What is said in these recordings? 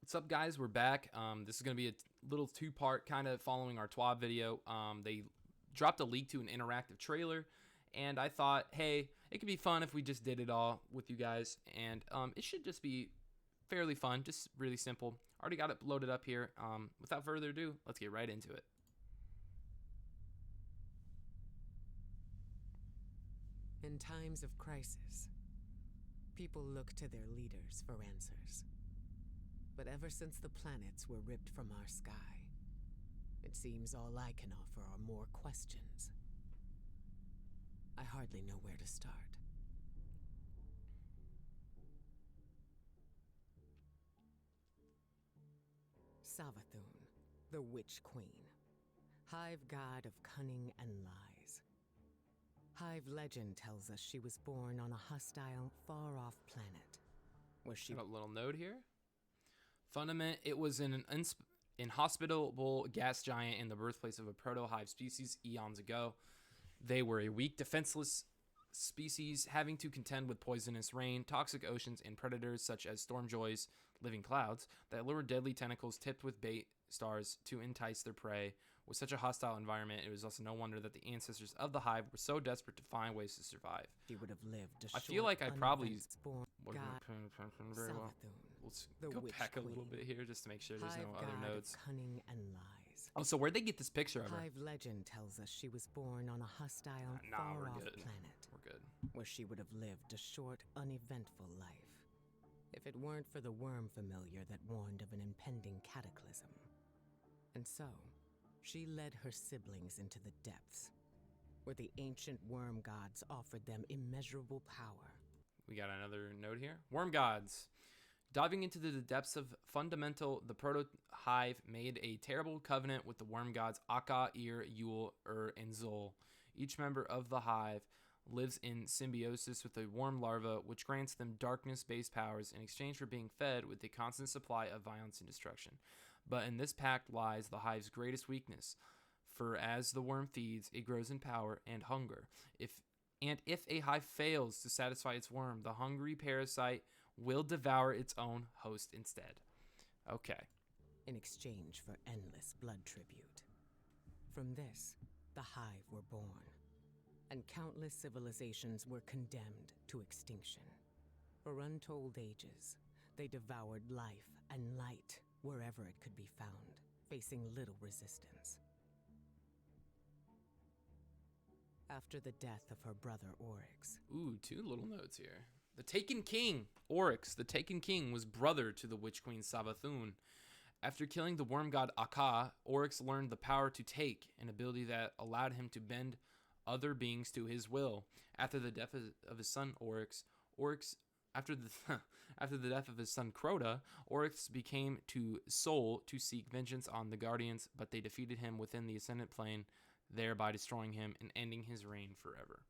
What's up, guys? We're back. This is going to be a little two-part kind of following our TWAB video. They dropped a leak to an interactive trailer, and I thought, hey, it could be fun if we just did it all with you guys, and it should just be fairly fun, just really simple. Already got it loaded up here. Without further ado, let's get right into it. In times of crisis, people look to their leaders for answers. But ever since the planets were ripped from our sky, it seems all I can offer are more questions. I hardly know where to start. Savathun, the Witch Queen, Hive god of cunning and lies. Hive legend tells us she was born on a hostile, far-off planet, where she... Got a little note here. Fundament, it was an inhospitable gas giant in the birthplace of a proto-hive species eons ago. They were a weak, defenseless species having to contend with poisonous rain, toxic oceans, and predators such as stormjoys, living clouds, that lure deadly tentacles tipped with bait stars to entice their prey. With such a hostile environment, it was also no wonder that the ancestors of the hive were so desperate to find ways to survive. She would have lived a I feel like I probably wasn't paying attention very well. Let's the go Witch back a little Queen. bit here just to make sure there's no Hive other god notes. of cunning and lies. Oh, so where'd they get this picture of her? Hive legend tells us she was born on a hostile, Nah, we're far-off good. planet, We're good. where she would have lived a short, uneventful life, if it weren't for the worm familiar that warned of an impending cataclysm. And so, she led her siblings into the depths, where the ancient worm gods offered them immeasurable power. We got another note here. Worm gods. Diving into the depths of fundamental, the proto-hive made a terrible covenant with the worm gods Akka, Ir, Yul, and Zul. Each member of the hive lives in symbiosis with a worm larva, which grants them darkness-based powers in exchange for being fed with a constant supply of violence and destruction. But in this pact lies the hive's greatest weakness, for as the worm feeds, it grows in power and hunger. If a hive fails to satisfy its worm, the hungry parasite will devour its own host instead. Okay. In exchange for endless blood tribute. From this, the hive were born, and countless civilizations were condemned to extinction. For untold ages, they devoured life and light wherever it could be found, facing little resistance. After the death of her brother Oryx, Ooh, two little notes here. The Taken King, Oryx, the Taken King, was brother to the Witch Queen Savathun. After killing the worm god Akka, Oryx learned the power to take, an ability that allowed him to bend other beings to his will. After the death of his son after the death of his son Crota, Oryx became to Soul to seek vengeance on the Guardians, but they defeated him within the Ascendant Plane, thereby destroying him and ending his reign forever.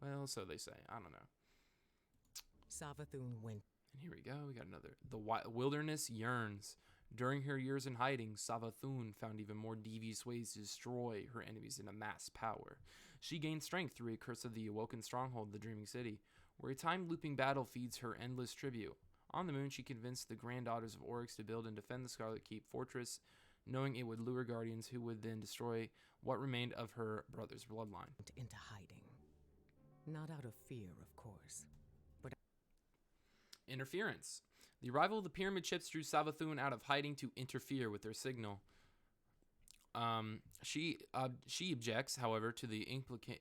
Well, so they say. I don't know. Savathun went. And here we go. We got another. The wilderness yearns. During her years in hiding, Savathun found even more devious ways to destroy her enemies and amass power. She gained strength through a curse of the awoken stronghold, the Dreaming City, where a time-looping battle feeds her endless tribute. On the moon, she convinced the granddaughters of Oryx to build and defend the Scarlet Keep fortress, knowing it would lure guardians who would then destroy what remained of her brother's bloodline. Into hiding. Not out of fear, of course. Interference. The arrival of the pyramid ships drew Savathun out of hiding to interfere with their signal. She objects, however, to the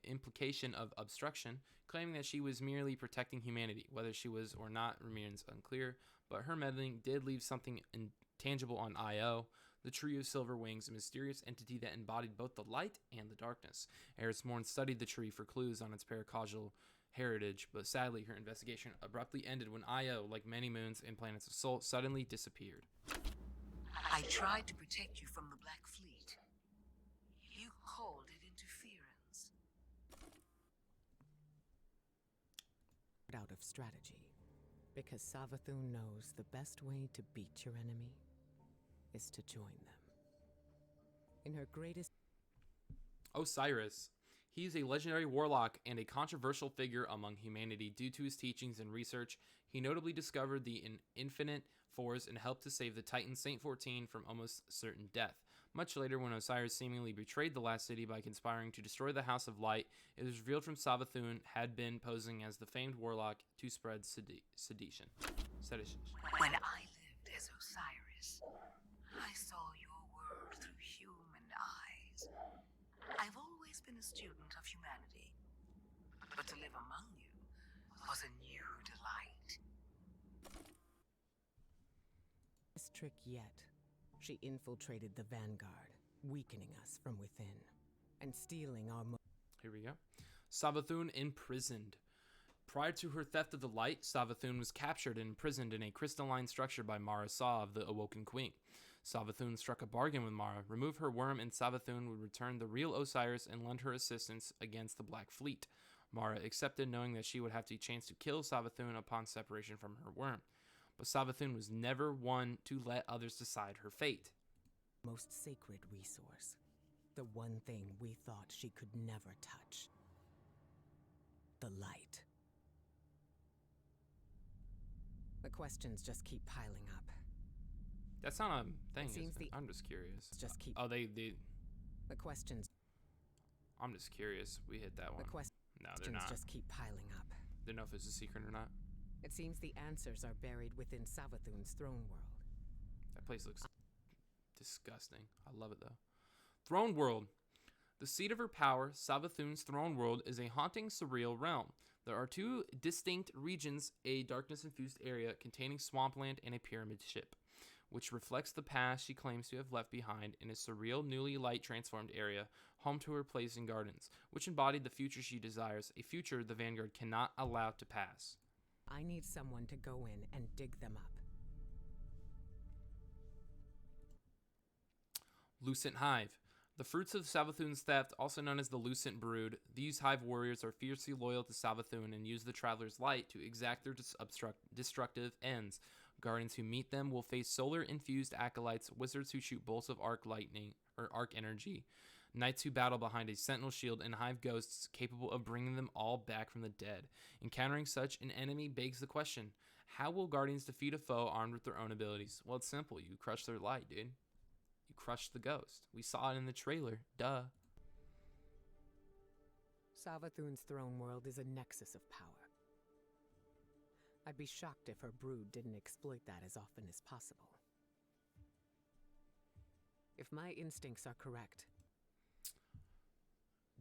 implication of obstruction, claiming that she was merely protecting humanity. Whether she was or not remains unclear, but her meddling did leave something intangible on Io, the Tree of Silver Wings, a mysterious entity that embodied both the light and the darkness. Eris Morn studied the tree for clues on its paracausal heritage, but sadly her investigation abruptly ended when Io, like many moons and planets of Sol, suddenly disappeared. I tried to protect you from the Black Fleet. You called it interference. Out of strategy, because Savathun knows the best way to beat your enemy is to join them. In her greatest... Osiris. He is a legendary warlock and a controversial figure among humanity due to his teachings and research. He notably discovered the infinite Fours and helped to save the Titan Saint 14 from almost certain death. Much later, when Osiris seemingly betrayed the last city by conspiring to destroy the House of Light, it was revealed from Savathun had been posing as the famed warlock to spread sedition. When I lived as Osiris, I saw your world through human eyes. I've always been a student of humanity, but to live among you was a new delight. This trick yet. She infiltrated the Vanguard, weakening us from within, and stealing our Here we go. Savathun imprisoned. Prior to her theft of the light, Savathun was captured and imprisoned in a crystalline structure by Mara Sa of the Awoken Queen. Savathun struck a bargain with Mara, remove her worm, and Savathun would return the real Osiris and lend her assistance against the Black Fleet. Mara accepted, knowing that she would have the chance to kill Savathun upon separation from her worm. But Savathun was never one to let others decide her fate. most sacred resource. The one thing we thought she could never touch. The light. The questions just keep piling up. That's not a thing, It seems is it? I'm just curious. Just keep. Oh, they. The questions. I'm just curious. We hit that one. The questions No, they're not. just keep piling up. They know if it's a secret or not. It seems the answers are buried within Savathun's throne world. That place looks disgusting. I love it though. Throne World. The seat of her power, Savathun's throne world, is a haunting, surreal realm. There are two distinct regions, a darkness-infused area containing swampland and a pyramid ship, which reflects the past she claims to have left behind, in a surreal, newly light-transformed area, home to her place in gardens, which embodied the future she desires, a future the Vanguard cannot allow to pass. I need someone to go in and dig them up. Lucent Hive. The fruits of Savathun's theft, also known as the Lucent Brood, these hive warriors are fiercely loyal to Savathun and use the Traveler's Light to exact their destructive ends. Guardians who meet them will face solar-infused acolytes, wizards who shoot bolts of arc lightning or arc energy, knights who battle behind a sentinel shield, and hive ghosts capable of bringing them all back from the dead. Encountering such an enemy begs the question: how will Guardians defeat a foe armed with their own abilities? Well, it's simple. You crush their light, dude. You crush the ghost. We saw it in the trailer. Duh. Savathun's throne world is a nexus of power. I'd be shocked if her brood didn't exploit that as often as possible. If my instincts are correct.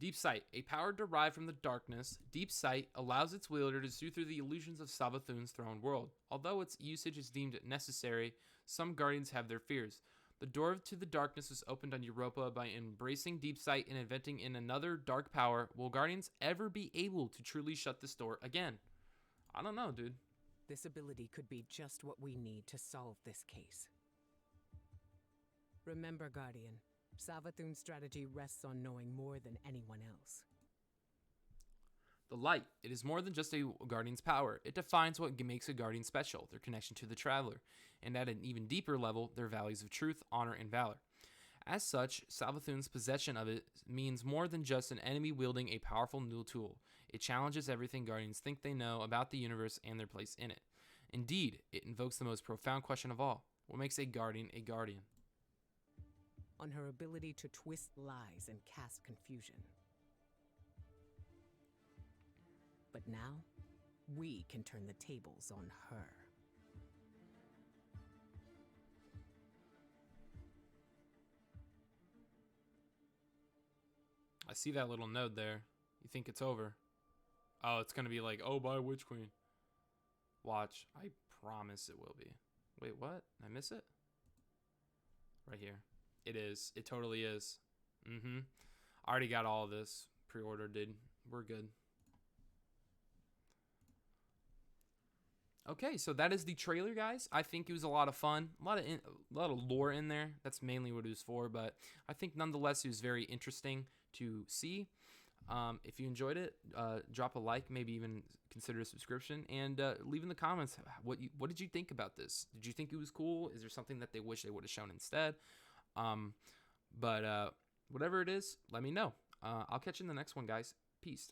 Deep Sight. A power derived from the darkness, Deep Sight allows its wielder to see through the illusions of Savathun's throne world. Although its usage is deemed necessary, some Guardians have their fears. The door to the darkness is opened on Europa by embracing Deep Sight and inventing in another dark power. Will Guardians ever be able to truly shut this door again? I don't know, dude. This ability could be just what we need to solve this case. Remember, Guardian, Savathun's strategy rests on knowing more than anyone else. The light. It is more than just a Guardian's power. It defines what makes a Guardian special, their connection to the Traveler, and at an even deeper level, their values of truth, honor, and valor. As such, Savathun's possession of it means more than just an enemy wielding a powerful new tool. It challenges everything Guardians think they know about the universe and their place in it. Indeed, it invokes the most profound question of all: what makes a Guardian a Guardian? On her ability to twist lies and cast confusion. But now, we can turn the tables on her. I see that little node there. You think it's over? Oh, it's gonna be like, oh, by Witch Queen. Watch. I promise it will be. Wait, what? Did I miss it? Right here. It is. It totally is. I already got all of this pre-ordered, dude. We're good. Okay, so that is the trailer, guys. I think it was a lot of fun, a lot of lore in there. That's mainly what it was for, but I think nonetheless it was very interesting to see. If you enjoyed it, drop a like, maybe even consider a subscription, and leave in the comments what did you think about this. Did you think it was cool? Is there something that they wish they would have shown instead? But whatever it is, let me know. I'll catch you in the next one, guys. Peace.